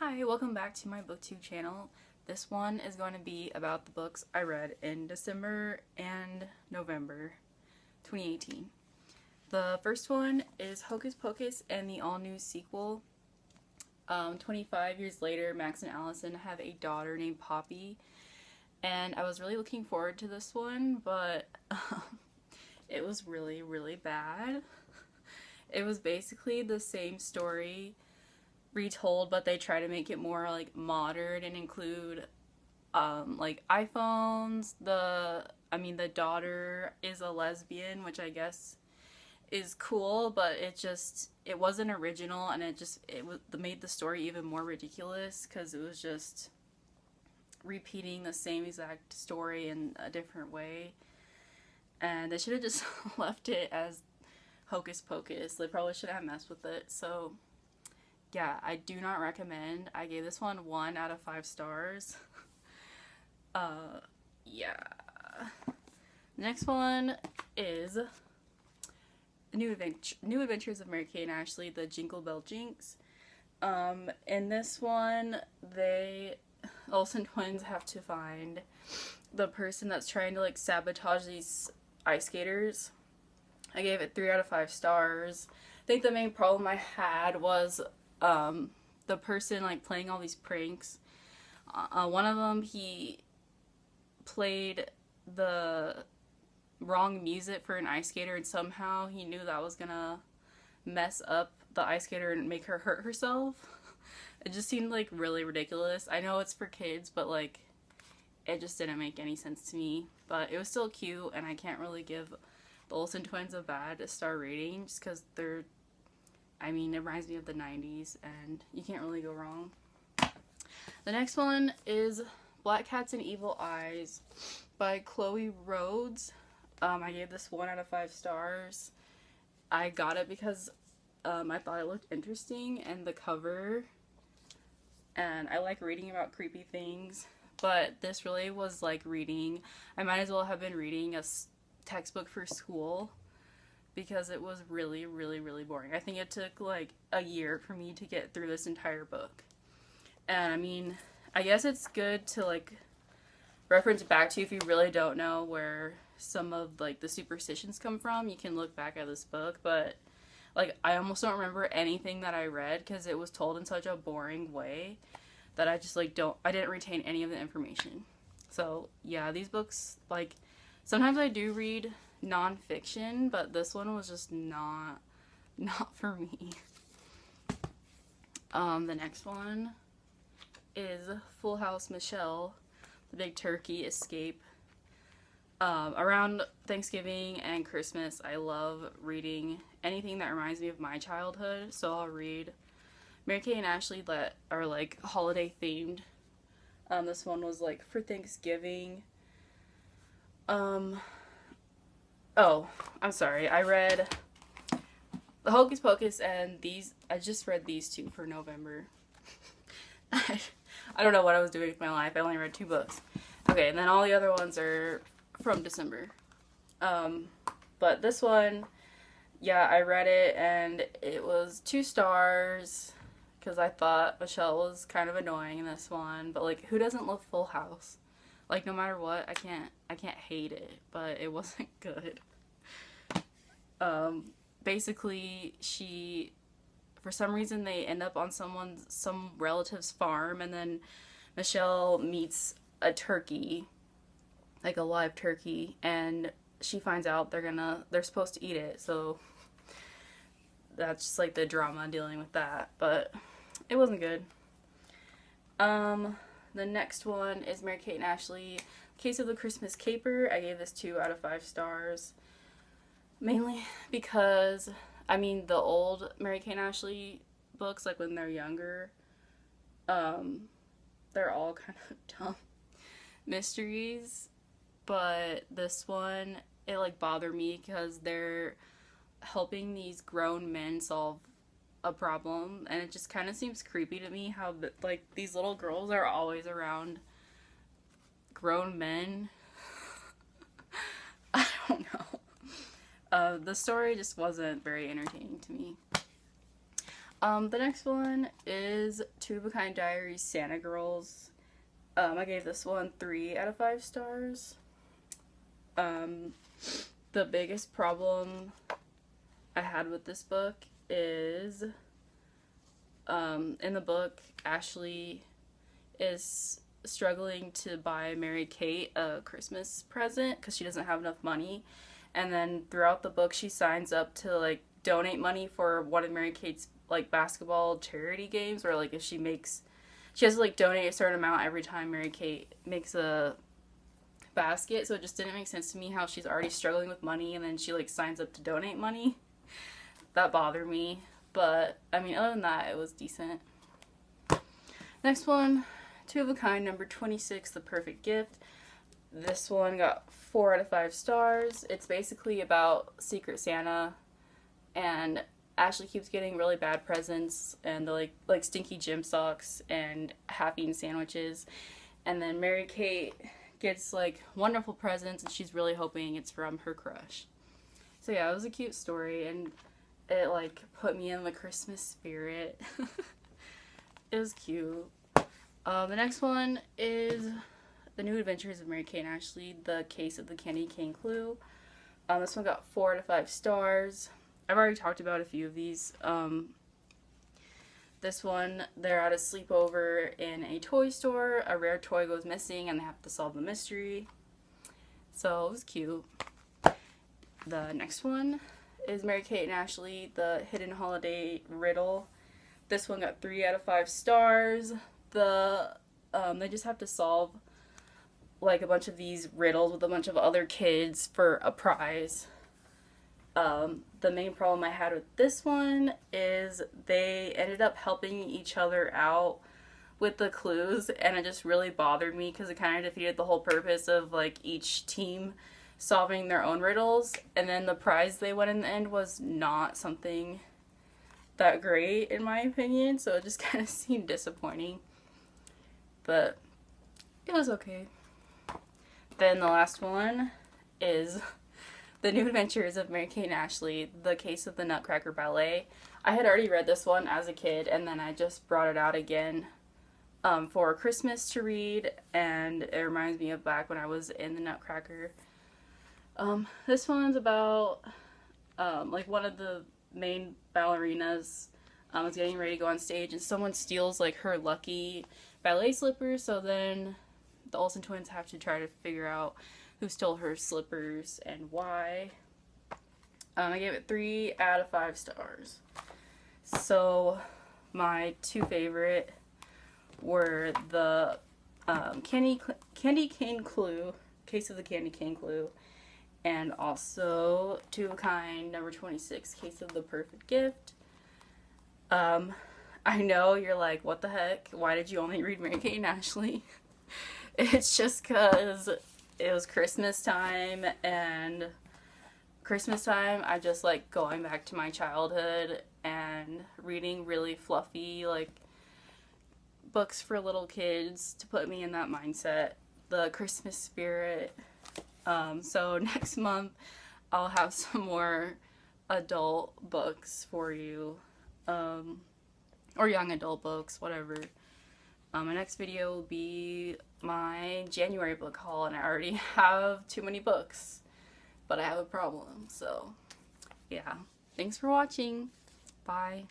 Hi, welcome back to my booktube channel. This one is going to be about the books I read in December and November 2018. The first one is Hocus Pocus and the all-new sequel. 25 years later, Max and Allison have a daughter named Poppy, and I was really looking forward to this one, but it was really bad. It was basically the same story retold, but they try to make it more like modern and include like iPhones. The daughter is a lesbian, which I guess is cool, but it wasn't original, and it made the story even more ridiculous because it was just repeating the same exact story in a different way, and they should have just left it as Hocus Pocus. They probably should have messed with it. So yeah, I do not recommend. I gave this one 1 out of 5 stars. Yeah. The next one is New Adventures of Mary Kate and Ashley, the Jingle Bell Jinx. In this one, the Olsen twins have to find the person that's trying to like sabotage these ice skaters. I gave it 3 out of 5 stars. I think the main problem I had was the person like playing all these pranks. One of them, he played the wrong music for an ice skater, and somehow he knew that was gonna mess up the ice skater and make her hurt herself. It just seemed like really ridiculous. I know it's for kids, but like it just didn't make any sense to me. But it was still cute, and I can't really give the Olsen twins a bad star rating just because it reminds me of the 90s, and you can't really go wrong. The next one is Black Cats and Evil Eyes by Chloe Rhodes. I gave this 1 out of 5 stars. I got it because I thought it looked interesting, and the cover, and I like reading about creepy things, but this really was like reading. I might as well have been reading a textbook for school, because it was really boring. I think it took like a year for me to get through this entire book. And I mean, I guess it's good to like reference back to if you really don't know where some of like the superstitions come from. You can look back at this book, but like I almost don't remember anything that I read because it was told in such a boring way that I just like I didn't retain any of the information. So yeah, these books, like sometimes I do read non-fiction, but this one was just not for me. The next one is Full House Michelle, the Big Turkey Escape. Around Thanksgiving and Christmas, I love reading anything that reminds me of my childhood, so I'll read Mary Kate and Ashley that are like holiday themed. This one was like for Thanksgiving. Oh, I'm sorry. I read the Hocus Pocus and I just read these 2 for November. I don't know what I was doing with my life. I only read 2 books. Okay, and then all the other ones are from December. But this one, yeah, I read it and it was 2 stars because I thought Michelle was kind of annoying in this one. But like, who doesn't love Full House? Like, no matter what, I can't hate it, but it wasn't good. Basically, for some reason, they end up on some relative's farm, and then Michelle meets a turkey, like a live turkey, and she finds out they're supposed to eat it, so that's just like the drama dealing with that, but it wasn't good. The next one is Mary Kate and Ashley, Case of the Christmas Caper. I gave this 2 out of 5 stars. Mainly because, the old Mary Kate and Ashley books, like when they're younger, they're all kind of dumb mysteries. But this one, it like bothered me because they're helping these grown men solve a problem, and it just kind of seems creepy to me how like these little girls are always around grown men. I don't know. The story just wasn't very entertaining to me. The next one is Two of a Kind Diaries Santa Girls. I gave this one 3 out of 5 stars. The biggest problem I had with this book is, in the book, Ashley is struggling to buy Mary Kate a Christmas present because she doesn't have enough money. And then throughout the book, she signs up to, like, donate money for one of Mary Kate's, like, basketball charity games, where, like, if she has to, like, donate a certain amount every time Mary Kate makes a basket. So it just didn't make sense to me how she's already struggling with money and then she, like, signs up to donate money. That bothered me. But, I mean, other than that, it was decent. Next one, Two of a Kind, number 26, The Perfect Gift. This one got 4 out of 5 stars. It's basically about Secret Santa, and Ashley keeps getting really bad presents, and the like stinky gym socks and half-eaten sandwiches. And then Mary Kate gets, like, wonderful presents, and she's really hoping it's from her crush. So yeah, it was a cute story, and it, like, put me in the Christmas spirit. It was cute. The next one is The New Adventures of Mary Kate and Ashley, The Case of the Candy Cane Clue. This one got 4 out of 5 stars. I've already talked about a few of these. This one, they're at a sleepover in a toy store. A rare toy goes missing and they have to solve the mystery. So it was cute. The next one is Mary Kate and Ashley, The Hidden Holiday Riddle. This one got 3 out of 5 stars. They just have to solve, like, a bunch of these riddles with a bunch of other kids for a prize. The main problem I had with this one is they ended up helping each other out with the clues, and it just really bothered me because it kind of defeated the whole purpose of, like, each team solving their own riddles. And then the prize they won in the end was not something that great, in my opinion, so it just kind of seemed disappointing. But it was okay. Then the last one is The New Adventures of Mary Kate and Ashley, The Case of the Nutcracker Ballet. I had already read this one as a kid, and then I just brought it out again for Christmas to read, and it reminds me of back when I was in the Nutcracker. This one's about, like, one of the main ballerinas is getting ready to go on stage, and someone steals, like, her lucky ballet slippers, so then the Olsen twins have to try to figure out who stole her slippers and why. I gave it 3 out of 5 stars. So my 2 favorite were the Candy Cane Clue, Case of the Candy Cane Clue, and also Two of a Kind, number 26, Case of the Perfect Gift. I know you're like, what the heck? Why did you only read Mary Kate and Ashley? It's just because it was Christmas time, and Christmas time, I just like going back to my childhood and reading really fluffy, like, books for little kids to put me in that mindset, the Christmas spirit. So next month, I'll have some more adult books for you, or young adult books, whatever. My next video will be my January book haul, and I already have too many books, but I have a problem, so yeah. Thanks for watching. Bye.